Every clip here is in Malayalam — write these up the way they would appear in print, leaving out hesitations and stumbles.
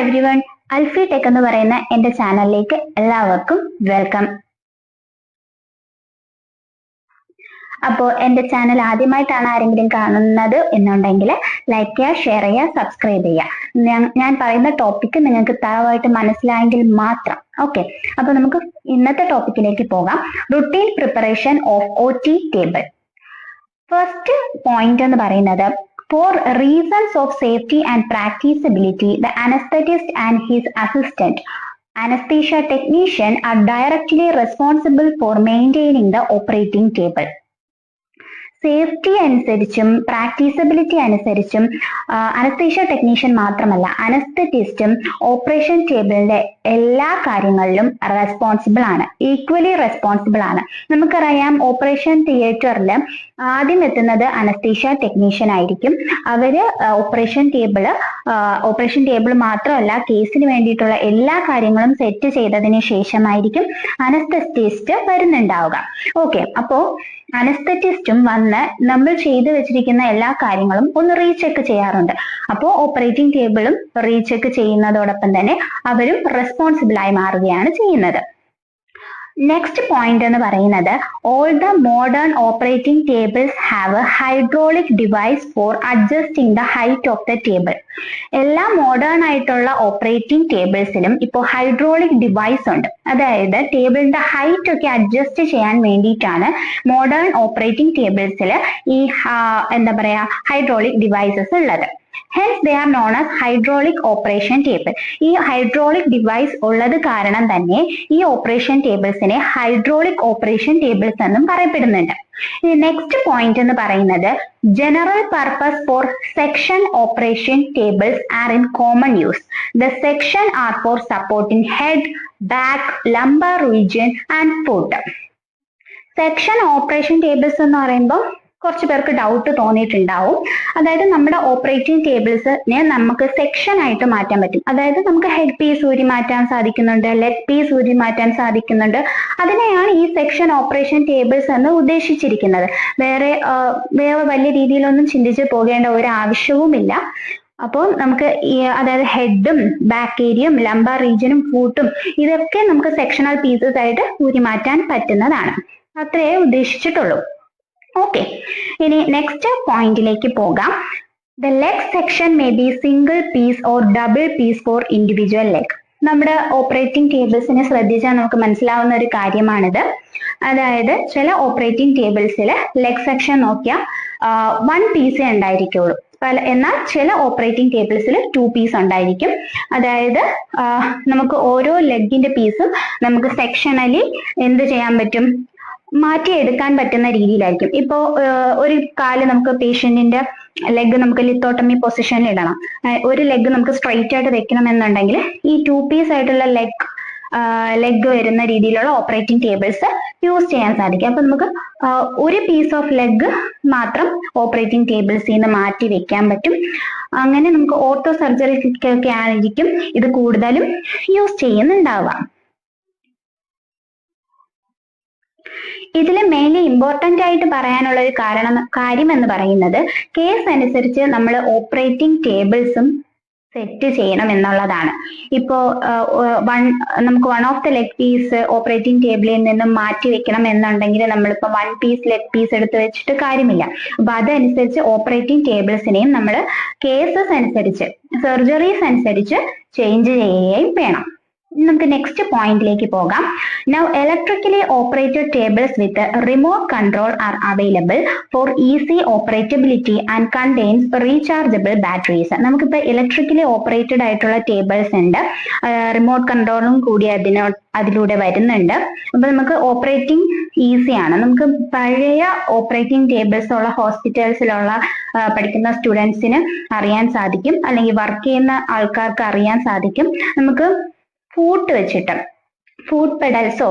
എവ്രിവൺ, അൽഫി ടെക് എന്ന് പറയുന്ന എന്റെ ചാനലിലേക്ക് എല്ലാവർക്കും വെൽക്കം. അപ്പോൾ എന്റെ ചാനൽ ആദ്യമായിട്ടാണ് ആരെങ്കിലും കാണുന്നത് എന്നുണ്ടെങ്കിൽ ലൈക്ക് ചെയ്യുക, ഷെയർ ചെയ്യുക, സബ്സ്ക്രൈബ് ചെയ്യുക. ഞാൻ പറയുന്ന ടോപ്പിക്ക് നിങ്ങൾക്ക് തറവായിട്ട് മനസ്സിലായെങ്കിൽ മാത്രം. ഓക്കെ, അപ്പൊ നമുക്ക് ഇന്നത്തെ ടോപ്പിക്കിലേക്ക് പോകാം. Routine preparation of OT table. First point എന്ന് പറയുന്നത്, for reasons of safety and practicability, the anesthetist and his assistant anesthesia technician are directly responsible for maintaining the operating table. Safety അനുസരിച്ചും പ്രാക്ടീസബിലിറ്റി അനുസരിച്ചും അനസ്തീഷ്യ ടെക്നീഷ്യൻ മാത്രമല്ല, അനസ്തറ്റിസ്റ്റും ഓപ്പറേഷൻ ടേബിളിന്റെ എല്ലാ കാര്യങ്ങളിലും റെസ്പോൺസിബിൾ ആണ്, ഈക്വലി റെസ്പോൺസിബിൾ ആണ്. നമുക്കറിയാം, ഓപ്പറേഷൻ തിയേറ്ററിൽ ആദ്യം എത്തുന്നത് അനസ്തീഷ്യ ടെക്നീഷ്യൻ ആയിരിക്കും. അവര് ഓപ്പറേഷൻ ടേബിൾ മാത്രമല്ല, കേസിന് വേണ്ടിയിട്ടുള്ള എല്ലാ കാര്യങ്ങളും സെറ്റ് ചെയ്തതിന് ശേഷമായിരിക്കും അനസ്തറ്റിസ്റ്റ് വരുന്നുണ്ടാവുക. ഓക്കെ, അപ്പോ അനസ്തറ്റിസ്റ്റും വന്ന് നമ്മൾ ചെയ്തു വെച്ചിരിക്കുന്ന എല്ലാ കാര്യങ്ങളും ഒന്ന് റീചെക്ക് ചെയ്യാറുണ്ട്. അപ്പോൾ ഓപ്പറേറ്റിംഗ് ടേബിളും റീചെക്ക് ചെയ്യുന്നതോടൊപ്പം തന്നെ അവരും റെസ്പോൺസിബിൾ ആയി മാറുകയാണ് ചെയ്യുന്നത്. നെക്സ്റ്റ് പോയിന്റ് എന്ന് പറയുന്നത്, all the modern operating tables have A hydraulic device for adjusting the height of the table. എല്ലാ മോഡേൺ ആയിട്ടുള്ള ഓപ്പറേറ്റിംഗ് ടേബിൾസിലും ഇപ്പോൾ ഹൈഡ്രോളിക് ഡിവൈസ് ഉണ്ട്. അതായത് ടേബിളിന്റെ ഹൈറ്റ് ഒക്കെ അഡ്ജസ്റ്റ് ചെയ്യാൻ വേണ്ടിയിട്ടാണ് മോഡേൺ ഓപ്പറേറ്റിംഗ് ടേബിൾസിൽ ഈ ഹൈഡ്രോളിക് ഡിവൈസസ് ഉള്ളത്. Hence they are known as hydraulic operation table. ഈ ഹൈഡ്രോളിക് ഡിവൈസ് ഉള്ളത് കാരണം തന്നെ ഈ ഓപ്പറേഷൻ ടേബിൾസിനെ ഹൈഡ്രോളിക് ഓപ്പറേഷൻ ടേബിൾസ് എന്നും പറയപ്പെടുന്നുണ്ട്. നെക്സ്റ്റ് പോയിന്റ് എന്ന് പറയുന്നത്, general purpose four section operation tables are in common use. The section are for supporting head, back, lumbar region and foot. Section operation tables എന്ന് പറയുമ്പോൾ കുറച്ച് പേർക്ക് ഡൗട്ട് തോന്നിയിട്ടുണ്ടാവും. അതായത് നമ്മുടെ ഓപ്പറേറ്റിംഗ് ടേബിൾസിനെ നമുക്ക് സെക്ഷൻ ആയിട്ട് മാറ്റാൻ പറ്റും. അതായത് നമുക്ക് ഹെഡ് പീസ് ഊരി മാറ്റാൻ സാധിക്കുന്നുണ്ട്, ലെഗ് പീസ് ഊരി മാറ്റാൻ സാധിക്കുന്നുണ്ട്. അതിനെയാണ് ഈ സെക്ഷൻ ഓപ്പറേഷൻ ടേബിൾസ് എന്ന് ഉദ്ദേശിച്ചിരിക്കുന്നത്. വേറെ വലിയ രീതിയിലൊന്നും ചിന്തിച്ച് പോകേണ്ട ഒരു ആവശ്യവുമില്ല. അപ്പോൾ നമുക്ക് അതായത് ഹെഡും ബാക്ക് ഏരിയയും ലംബർ റീജിയനും ഫൂട്ടും ഇതൊക്കെ നമുക്ക് സെക്ഷണൽ പീസസ് ആയിട്ട് ഊരി മാറ്റാൻ പറ്റുന്നതാണ്. അത്രയേ ഉദ്ദേശിച്ചിട്ടുള്ളൂ. ഓക്കെ, ഇനി നെക്സ്റ്റ് പോയിന്റിലേക്ക് പോകാം. The leg section may be single piece or double piece for individual leg. നമ്മുടെ ഓപ്പറേറ്റിംഗ് ടേബിൾസിനെ ശ്രദ്ധിച്ചാൽ നമുക്ക് മനസ്സിലാവുന്ന ഒരു കാര്യമാണിത്. അതായത് ചില ഓപ്പറേറ്റിംഗ് ടേബിൾസിൽ ലെഗ് സെക്ഷൻ നോക്കിയാൽ 1 പീസേ ഉണ്ടായിരിക്കുള്ളൂ. എന്നാൽ ചില ഓപ്പറേറ്റിംഗ് ടേബിൾസിൽ 2 പീസ് ഉണ്ടായിരിക്കും. അതായത് നമുക്ക് ഓരോ ലെഗിന്റെ പീസും നമുക്ക് സെക്ഷനലി എന്ത് ചെയ്യാൻ പറ്റും, മാറ്റിയെടുക്കാൻ പറ്റുന്ന രീതിയിലായിരിക്കും. ഇപ്പോ ഒരു കാല് നമുക്ക് പേഷ്യന്റിന്റെ ലെഗ് നമുക്ക് ലിത്തോട്ടമി പൊസിഷനിൽ ഇടണം, ഒരു ലെഗ് നമുക്ക് സ്ട്രെയിറ്റ് ആയിട്ട് വെക്കണം എന്നുണ്ടെങ്കിൽ ഈ 2 പീസ് ആയിട്ടുള്ള ലെഗ് വരുന്ന രീതിയിലുള്ള ഓപ്പറേറ്റിംഗ് ടേബിൾസ് യൂസ് ചെയ്യാൻ സാധിക്കും. അപ്പൊ നമുക്ക് ഒരു പീസ് ഓഫ് ലെഗ് മാത്രം ഓപ്പറേറ്റിംഗ് ടേബിൾസിൽ നിന്ന് മാറ്റി വെക്കാൻ പറ്റും. അങ്ങനെ നമുക്ക് ഓട്ടോ സർജറിക്കൊക്കെ ആയിരിക്കും ഇത് കൂടുതലും യൂസ് ചെയ്യുന്നുണ്ടാവുക. ഇതിൽ മെയിൻലി ഇമ്പോർട്ടന്റ് ആയിട്ട് പറയാനുള്ള ഒരു കാര്യം എന്ന് പറയുന്നത്, കേസ് അനുസരിച്ച് നമ്മൾ ഓപ്പറേറ്റിംഗ് ടേബിൾസും സെറ്റ് ചെയ്യണം എന്നുള്ളതാണ്. ഇപ്പോ നമുക്ക് 1 of the leg piece operating ടേബിളിൽ നിന്നും മാറ്റി വെക്കണം എന്നുണ്ടെങ്കിൽ നമ്മളിപ്പോ 1 പീസ് ലെഗ് പീസ് എടുത്ത് വെച്ചിട്ട് കാര്യമില്ല. അപ്പൊ അതനുസരിച്ച് ഓപ്പറേറ്റിംഗ് ടേബിൾസിനെയും നമ്മൾ കേസസ് അനുസരിച്ച്, സർജറീസ് അനുസരിച്ച് ചേഞ്ച് ചെയ്യുകയും വേണം. നമുക്ക് നെക്സ്റ്റ് പോയിന്റിലേക്ക് പോകാം. Now electrically operated tables with a remote control are available for easy operability and contains rechargeable batteries. നമുക്കിപ്പോൾ ഇലക്ട്രിക്കലി ഓപ്പറേറ്റഡ് ആയിട്ടുള്ള ടേബിൾസ് ഉണ്ട്, റിമോട്ട് കൺട്രോളും കൂടി അതിലൂടെ വരുന്നുണ്ട്. അപ്പൊ നമുക്ക് ഓപ്പറേറ്റിംഗ് ഈസിയാണ്. നമുക്ക് പഴയ ഓപ്പറേറ്റിംഗ് ടേബിൾസ് ഉള്ള ഹോസ്പിറ്റൽസിലുള്ള പഠിക്കുന്ന സ്റ്റുഡൻസിന് അറിയാൻ സാധിക്കും, അല്ലെങ്കിൽ വർക്ക് ചെയ്യുന്ന ആൾക്കാർക്ക് അറിയാൻ സാധിക്കും. നമുക്ക് ഫൂട്ട് വെച്ചിട്ട്, ഫൂട്ട് പെഡൽസോ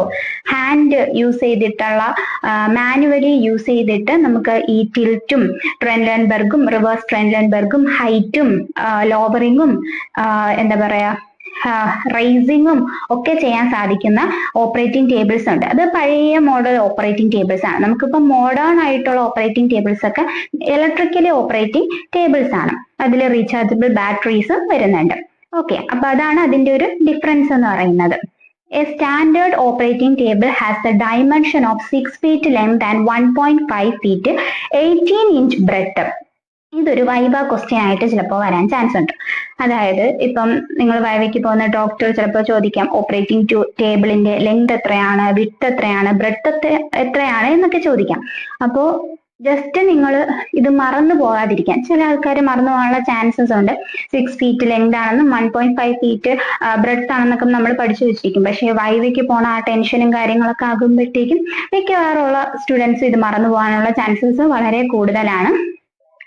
ഹാൻഡ് യൂസ് ചെയ്തിട്ടുള്ള മാനുവലി യൂസ് ചെയ്തിട്ട് നമുക്ക് ഈ ടിൽറ്റും ട്രെൻലൻബർഗും റിവേഴ്സ് ട്രെൻലൻബർഗും ഹൈറ്റും ലോവറിങ്ങും റൈസിങ്ങും ഒക്കെ ചെയ്യാൻ സാധിക്കുന്ന ഓപ്പറേറ്റിംഗ് ടേബിൾസ് ഉണ്ട്. അത് പഴയ മോഡൽ ഓപ്പറേറ്റിംഗ് ടേബിൾസ് ആണ്. നമുക്കിപ്പോൾ മോഡേൺ ആയിട്ടുള്ള ഓപ്പറേറ്റിംഗ് ടേബിൾസ് ഒക്കെ ഇലക്ട്രിക്കലി ഓപ്പറേറ്റിംഗ് ടേബിൾസ് ആണ്. അതിൽ റീചാർജബിൾ ബാറ്ററീസും വരുന്നുണ്ട്. ഓക്കെ, അപ്പൊ അതാണ് അതിന്റെ ഒരു ഡിഫറൻസ് എന്ന് പറയുന്നത്. A standard operating table has the dimension of 6 feet length and 1.5 feet 18-inch breadth. ഇതൊരു വൈവ ക്വസ്റ്റ്യൻ ആയിട്ട് ചിലപ്പോൾ വരാൻ ചാൻസ് ഉണ്ട്. അതായത് ഇപ്പം നിങ്ങൾ വൈവയ്ക്ക് പോകുന്ന ഡോക്ടർ ചിലപ്പോൾ ചോദിക്കാം ഓപ്പറേറ്റിംഗ് ടേബിളിന്റെ ലെങ്ത് എത്രയാണ്, വിഡ്ത്ത് എത്രയാണ്, ബ്രെഡ്ത്ത് എത്രയാണ് എന്നൊക്കെ ചോദിക്കാം. അപ്പോ ജസ്റ്റ് നിങ്ങൾ ഇത് മറന്നു പോകാതിരിക്കാൻ, ചില ആൾക്കാർ മറന്നു പോകാനുള്ള ചാൻസസ് ഉണ്ട്. 6 feet ലെങ്ത് ആണെന്നും 1.5 feet ബ്രെഡ്ത്ത് ആണെന്നൊക്കെ നമ്മൾ പഠിച്ചു വെച്ചിരിക്കും. പക്ഷേ വൈവയ്ക്ക് പോണ ആ ടെൻഷനും കാര്യങ്ങളൊക്കെ ആകുമ്പോഴത്തേക്കും മിക്കവാറുള്ള സ്റ്റുഡൻസ് ഇത് മറന്നു പോകാനുള്ള ചാൻസസ് വളരെ കൂടുതലാണ്.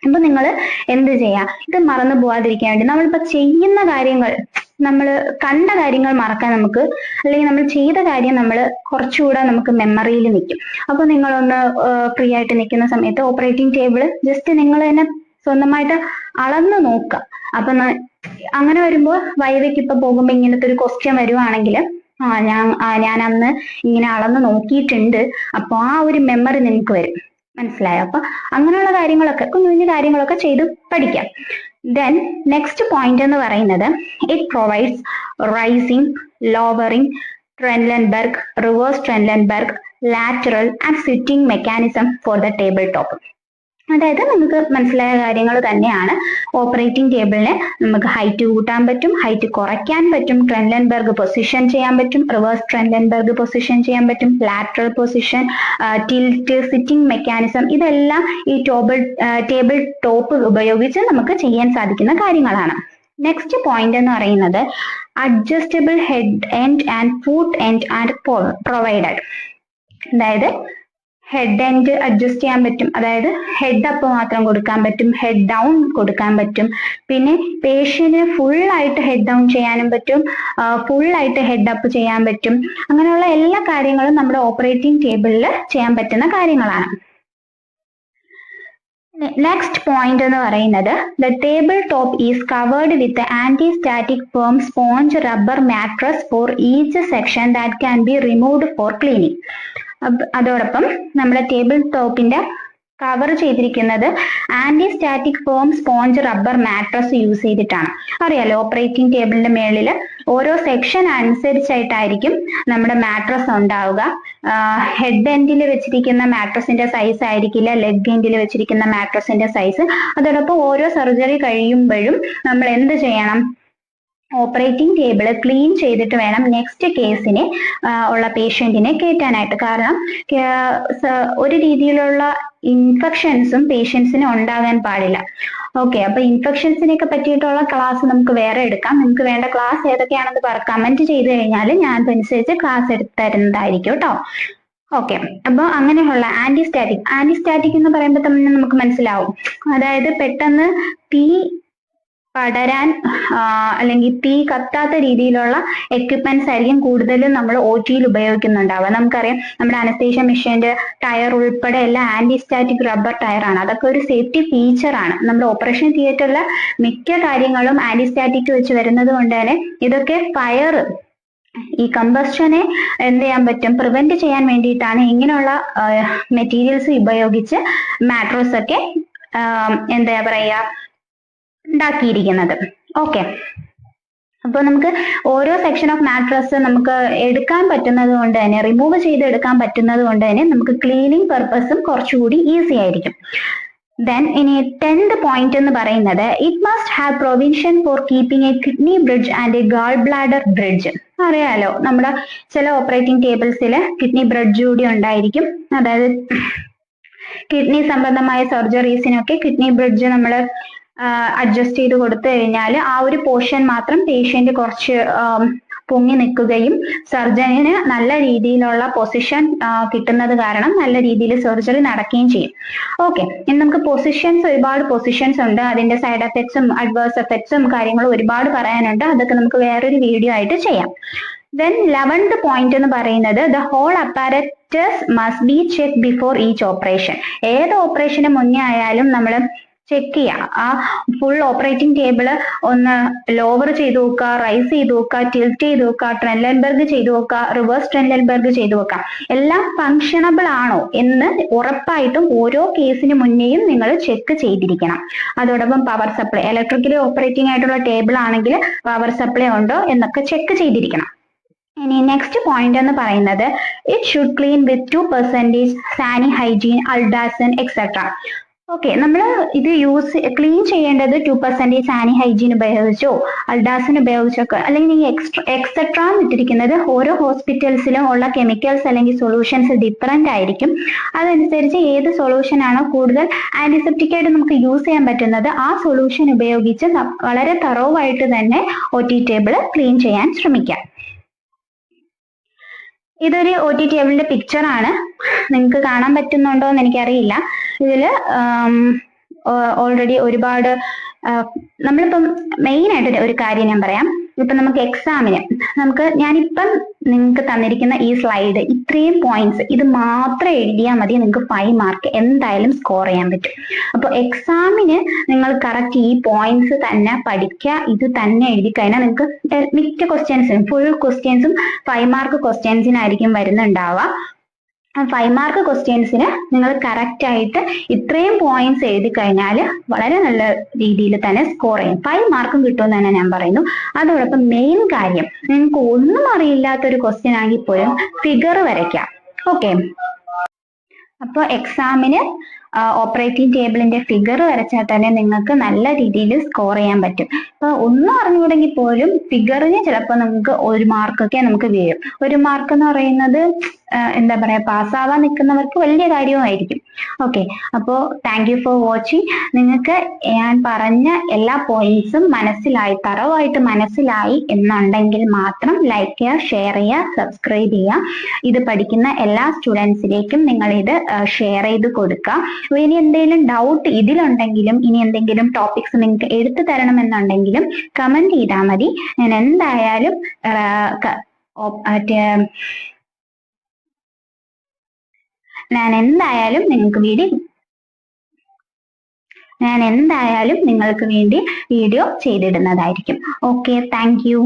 അപ്പൊ നിങ്ങൾ എന്ത് ചെയ്യാ, ഇത് മറന്നു പോവാതിരിക്കാൻ വേണ്ടി നമ്മളിപ്പോ ചെയ്യുന്ന കാര്യങ്ങൾ, നമ്മൾ കണ്ട കാര്യങ്ങൾ മറക്കാൻ നമുക്ക്, അല്ലെങ്കിൽ നമ്മൾ ചെയ്ത കാര്യം നമ്മൾ കുറച്ചുകൂടെ നമുക്ക് മെമ്മറിയിൽ നിൽക്കും. അപ്പൊ നിങ്ങളൊന്ന് ഫ്രീ ആയിട്ട് നിൽക്കുന്ന സമയത്ത് ഓപ്പറേറ്റിംഗ് ടേബിൾ ജസ്റ്റ് നിങ്ങൾ തന്നെ സ്വന്തമായിട്ട് അളന്ന് നോക്കുക. അപ്പൊ അങ്ങനെ വരുമ്പോൾ വൈവയ്ക്ക് ഇപ്പൊ പോകുമ്പോ ഇങ്ങനത്തെ ഒരു ക്വസ്റ്റ്യൻ വരുവാണെങ്കിൽ ഞാൻ അന്ന് ഇങ്ങനെ അളന്ന് നോക്കിയിട്ടുണ്ട്, അപ്പൊ ആ ഒരു മെമ്മറി നിങ്ങൾക്ക് വരും. മനസ്സിലായോ? അപ്പൊ അങ്ങനെയുള്ള കാര്യങ്ങളൊക്കെ, കുഞ്ഞു കുഞ്ഞു കാര്യങ്ങളൊക്കെ ചെയ്ത് പഠിക്കാം. ദെൻ നെക്സ്റ്റ് പോയിന്റ് എന്ന് പറയുന്നത് it provides raising, lowering, Trendelenburg, reverse Trendelenburg, lateral and sitting mechanism for the table top. അതായത് നമുക്ക് മനസ്സിലായ കാര്യങ്ങൾ തന്നെയാണ്. ഓപ്പറേറ്റിംഗ് ടേബിളിനെ നമുക്ക് ഹൈറ്റ് കൂട്ടാൻ പറ്റും, ഹൈറ്റ് കുറയ്ക്കാൻ പറ്റും, ട്രെൻഡൻബർഗ് പൊസിഷൻ ചെയ്യാൻ പറ്റും, റിവേഴ്സ് ട്രെൻഡൻബർഗ് പൊസിഷൻ ചെയ്യാൻ പറ്റും, lateral position, tilt, sitting mechanism, ഇതെല്ലാം ഈ ടേബിൾ ടോപ്പ് ഉപയോഗിച്ച് നമുക്ക് ചെയ്യാൻ സാധിക്കുന്ന കാര്യങ്ങളാണ്. നെക്സ്റ്റ് പോയിന്റ് എന്ന് പറയുന്നത് adjustable head end and foot end and provided. അതായത് ഹെഡ് എൻഡ് അഡ്ജസ്റ്റ് ചെയ്യാൻ പറ്റും, അതായത് ഹെഡ് അപ്പ് മാത്രം കൊടുക്കാൻ പറ്റും, ഹെഡ് ഡൗൺ കൊടുക്കാൻ പറ്റും, പിന്നെ പേഷ്യന്റിന് ഫുൾ ആയിട്ട് ഹെഡ് ഡൗൺ ചെയ്യാനും പറ്റും, ഫുൾ ആയിട്ട് ഹെഡ് അപ്പ് ചെയ്യാൻ പറ്റും. അങ്ങനെയുള്ള എല്ലാ കാര്യങ്ങളും നമ്മുടെ ഓപ്പറേറ്റിംഗ് ടേബിളിൽ ചെയ്യാൻ പറ്റുന്ന കാര്യങ്ങളാണ്. നെക്സ്റ്റ് പോയിന്റ് എന്ന് പറയുന്നത് the table top is covered with anti static firm sponge rubber mattress for each section that can be removed for cleaning. അതോടൊപ്പം നമ്മുടെ ടേബിൾ ടോപ്പിന്റെ കവർ ചെയ്തിരിക്കുന്നത് anti static foam sponge rubber mattress use ചെയ്തിട്ടാണ്. അറിയാലോ, ഓപ്പറേറ്റിംഗ് ടേബിളിന്റെ മേളിൽ ഓരോ സെക്ഷൻ അനുസരിച്ചായിട്ടായിരിക്കും നമ്മുടെ മാട്രസ് ഉണ്ടാവുക. ഹെഡ് എൻഡിൽ വെച്ചിരിക്കുന്ന മാട്രസിന്റെ സൈസ് ആയിരിക്കില്ല ലെഗ് എൻഡിൽ വെച്ചിരിക്കുന്ന മാട്രസിന്റെ സൈസ്. അതോടൊപ്പം ഓരോ സർജറി കഴിയുമ്പോഴും നമ്മൾ എന്ത് ചെയ്യണം, ഓപ്പറേറ്റിംഗ് ടേബിൾ ക്ലീൻ ചെയ്തിട്ട് വേണം നെക്സ്റ്റ് കേസിന് ഉള്ള പേഷ്യന്റിനെ കയറ്റാനായിട്ട്. കാരണം ഒരു രീതിയിലുള്ള ഇൻഫെക്ഷൻസും പേഷ്യൻസിന് ഉണ്ടാകാൻ പാടില്ല. ഓക്കെ, അപ്പൊ ഇൻഫെക്ഷൻസിനെയൊക്കെ പറ്റിയിട്ടുള്ള ക്ലാസ് നമുക്ക് വേറെ എടുക്കാം. നിങ്ങൾക്ക് വേണ്ട ക്ലാസ് ഏതൊക്കെയാണെന്ന് കമന്റ് ചെയ്ത് കഴിഞ്ഞാൽ ഞാൻ അതനുസരിച്ച് ക്ലാസ് എടുത്ത് തരുന്നതായിരിക്കും കേട്ടോ. ഓക്കെ, അപ്പൊ അങ്ങനെയുള്ള ആന്റിസ്റ്റാറ്റിക് എന്ന് പറയുമ്പോൾ തന്നെ നമുക്ക് മനസ്സിലാവും, അതായത് പെട്ടെന്ന് തീ പടരാൻ അല്ലെങ്കിൽ തീ കത്താത്ത രീതിയിലുള്ള എക്യുപ്മെന്റ്സ് ആയിരിക്കും കൂടുതലും നമ്മൾ OT-യിൽ ഉപയോഗിക്കുന്നുണ്ടാവുക. നമുക്കറിയാം, നമ്മുടെ അനസ്തേഷ്യ മെഷീന്റെ ടയർ ഉൾപ്പെടെ എല്ലാം ആന്റിസ്റ്റാറ്റിക് റബ്ബർ ടയറാണ്. അതൊക്കെ ഒരു സേഫ്റ്റി ഫീച്ചറാണ്. നമ്മുടെ ഓപ്പറേഷൻ തിയേറ്ററിലെ മിക്ക കാര്യങ്ങളും ആന്റിസ്റ്റാറ്റിക് വെച്ച് വരുന്നത് കൊണ്ട് തന്നെ ഇതൊക്കെ ഫയർ, ഈ കമ്പസ്റ്റനെ എന്ത് ചെയ്യാൻ പറ്റും, പ്രിവെന്റ് ചെയ്യാൻ വേണ്ടിയിട്ടാണ് ഇങ്ങനെയുള്ള മെറ്റീരിയൽസ് ഉപയോഗിച്ച് മാട്രസ് ഒക്കെ എന്താ പറയാ ഉണ്ടാക്കിയിരിക്കുന്നത്. ഓക്കെ, അപ്പൊ നമുക്ക് ഓരോ സെക്ഷൻ ഓഫ് മാട്രസ് നമുക്ക് എടുക്കാൻ പറ്റുന്നത് കൊണ്ട് തന്നെ, റിമൂവ് ചെയ്ത് എടുക്കാൻ പറ്റുന്നത് കൊണ്ട് തന്നെ നമുക്ക് ക്ലീനിങ് പർപ്പസും കുറച്ചുകൂടി ഈസി ആയിരിക്കും. ദെൻ ഇനി 10th പോയിന്റ് എന്ന് പറയുന്നത് it must have provision for keeping A kidney bridge and A gall bladder bridge. അറിയാലോ, നമ്മുടെ ചില ഓപ്പറേറ്റിംഗ് ടേബിൾസിൽ കിഡ്നി ബ്രിഡ്ജ് കൂടി ഉണ്ടായിരിക്കും. അതായത് കിഡ്നി സംബന്ധമായ സർജറീസിനൊക്കെ കിഡ്നി ബ്രിഡ്ജ് നമ്മൾ അഡ്ജസ്റ്റ് ചെയ്ത് കൊടുത്തു കഴിഞ്ഞാൽ ആ ഒരു പോർഷൻ മാത്രം പേഷ്യന്റ് കുറച്ച് പൊങ്ങി നിൽക്കുകയും സർജനിന് നല്ല രീതിയിലുള്ള പൊസിഷൻ കിട്ടുന്നത് കാരണം നല്ല രീതിയിൽ സർജറി നടക്കുകയും ചെയ്യും. ഓക്കെ, ഇനി നമുക്ക് ഒരുപാട് പൊസിഷൻസ് ഉണ്ട്. അതിന്റെ സൈഡ് എഫക്ട്സും അഡ്വേഴ്സ് എഫക്ട്സും കാര്യങ്ങളും ഒരുപാട് പറയാനുണ്ട്. അതൊക്കെ നമുക്ക് വേറൊരു വീഡിയോ ആയിട്ട് ചെയ്യാം. Then 11th പോയിന്റ് എന്ന് പറയുന്നത് the whole apparatus must be checked before each operation. ഏത് ഓപ്പറേഷന് മുന്നേ ആയാലും നമ്മൾ ചെക്ക് ചെയ്യാം. ആ ഫുൾ ഓപ്പറേറ്റിംഗ് ടേബിൾ ഒന്ന് ലോവർ ചെയ്ത് നോക്കുക, റൈസ് ചെയ്ത് നോക്കുക, ടിൽറ്റ് ചെയ്ത് നോക്കുക, ട്രെൻഡൻബർഗ് ചെയ്ത് നോക്കുക, റിവേഴ്സ് ട്രെൻഡൻബർഗ് ചെയ്ത് നോക്കാം. എല്ലാം ഫങ്ഷണബിൾ ആണോ എന്ന് ഉറപ്പായിട്ടും ഓരോ കേസിന് മുന്നേയും നിങ്ങൾ ചെക്ക് ചെയ്തിരിക്കണം. അതോടൊപ്പം പവർ സപ്ലൈ, ഇലക്ട്രിക്കലി ഓപ്പറേറ്റിംഗ് ആയിട്ടുള്ള ടേബിൾ ആണെങ്കിൽ പവർ സപ്ലൈ ഉണ്ടോ എന്നൊക്കെ ചെക്ക് ചെയ്തിരിക്കണം. ഇനി നെക്സ്റ്റ് പോയിന്റ് എന്ന് പറയുന്നത് it should clean with 2% sani hygiene, Aldasan etcetera. Okay, നമ്മൾ ഇത് ക്ലീൻ ചെയ്യേണ്ടത് 2% സാനി ഹൈജീൻ ഉപയോഗിച്ചോ അൾഡാസൻ ഉപയോഗിച്ചോ അല്ലെങ്കിൽ ഈ എക്സെട്ര ഇട്ടിരിക്കുന്നത് ഓരോ ഹോസ്പിറ്റൽസിലും ഉള്ള കെമിക്കൽസ് അല്ലെങ്കിൽ സൊല്യൂഷൻസ് ഡിഫറെന്റ് ആയിരിക്കും. അതനുസരിച്ച് ഏത് സൊല്യൂഷൻ ആണോ കൂടുതൽ ആന്റിസെപ്റ്റിക് ആയിട്ട് നമുക്ക് യൂസ് ചെയ്യാൻ പറ്റുന്നത് ആ സൊല്യൂഷൻ ഉപയോഗിച്ച് വളരെ തറവായിട്ട് തന്നെ OT ടേബിൾ ക്ലീൻ ചെയ്യാൻ ശ്രമിക്കാം. ഇതൊരു OT ടേബിളിന്റെ പിക്ചർ ആണ്. നിങ്ങൾക്ക് കാണാൻ പറ്റുന്നുണ്ടോ എന്ന് എനിക്കറിയില്ല. ഇതില് ഓൾറെഡി ഒരുപാട് നമ്മളിപ്പം മെയിൻ ആയിട്ട് ഒരു കാര്യം ഞാൻ പറയാം. ഇപ്പൊ നമുക്ക് എക്സാമിന് ഞാനിപ്പം നിങ്ങൾക്ക് തന്നിരിക്കുന്ന ഈ സ്ലൈഡ് ഇത്രയും പോയിന്റ്സ് ഇത് മാത്രം എഴുതിയാൽ മതി, നിങ്ങൾക്ക് 5 മാർക്ക് എന്തായാലും സ്കോർ ചെയ്യാൻ പറ്റും. അപ്പൊ എക്സാമിന് നിങ്ങൾ കറക്റ്റ് ഈ പോയിന്റ്സ് തന്നെ പഠിക്കുക, ഇത് തന്നെ എഴുതി കഴിഞ്ഞാൽ നിങ്ങൾക്ക് മിക്ക ക്വസ്റ്റ്യൻസിനും ഫുൾ ക്വസ്റ്റ്യൻസും 5 മാർക്ക് ക്വസ്റ്റ്യൻസിനായിരിക്കും വരുന്നുണ്ടാവുക. 5 മാർക്ക് ക്വസ്റ്റ്യൻസിന് നിങ്ങൾ കറക്റ്റ് ആയിട്ട് ഇത്രയും പോയിന്റ്സ് എഴുതി കഴിഞ്ഞാൽ വളരെ നല്ല രീതിയിൽ തന്നെ സ്കോർ ചെയ്യും. 5 മാർക്കും കിട്ടുമെന്ന് തന്നെ ഞാൻ പറയുന്നു. അതോടൊപ്പം മെയിൻ കാര്യം, നിങ്ങൾക്ക് ഒന്നും അറിയില്ലാത്തൊരു ക്വസ്റ്റ്യൻ ആണെങ്കിൽ പോലും ഫിഗർ വരയ്ക്കാം. ഓക്കെ, അപ്പോൾ എക്സാമിന് ഓപ്പറേറ്റിംഗ് ടേബിളിന്റെ ഫിഗർ വരച്ചാൽ തന്നെ നിങ്ങൾക്ക് നല്ല രീതിയിൽ സ്കോർ ചെയ്യാൻ പറ്റും. ഇപ്പൊ ഒന്നും അറിഞ്ഞുകൂടെങ്കിൽ പോലും ഫിഗറിന് ചിലപ്പോൾ നമുക്ക് 1 മാർക്കൊക്കെ നമുക്ക് വീഴും. 1 മാർക്ക് എന്ന് പറയുന്നത് എന്താ പറയാ, പാസ്സാവാൻ നിൽക്കുന്നവർക്ക് വലിയ കാര്യമായിരിക്കും. ഓക്കെ, അപ്പോൾ താങ്ക് യു ഫോർ വാച്ചിങ്. നിങ്ങൾക്ക് ഞാൻ പറഞ്ഞ എല്ലാ പോയിന്റ്സും തറവായിട്ട് മനസ്സിലായി എന്നുണ്ടെങ്കിൽ മാത്രം ലൈക്ക് ചെയ്യുക, ഷെയർ ചെയ്യുക, സബ്സ്ക്രൈബ് ചെയ്യുക. ഇത് പഠിക്കുന്ന എല്ലാ സ്റ്റുഡൻസിലേക്കും നിങ്ങൾ ഇത് ഷെയർ ചെയ്ത് കൊടുക്കുക. ഇനി എന്തെങ്കിലും ഡൗട്ട് ഇതിലുണ്ടെങ്കിലും ഇനി എന്തെങ്കിലും ടോപ്പിക്സ് നിങ്ങൾക്ക് എടുത്തു തരണമെന്നുണ്ടെങ്കിലും കമന്റ് ചെയ്താൽ മതി. ഞാൻ എന്തായാലും നിങ്ങൾക്ക് വേണ്ടി വീഡിയോ ചെയ്തിടുന്നതായിരിക്കും. Okay, thank U.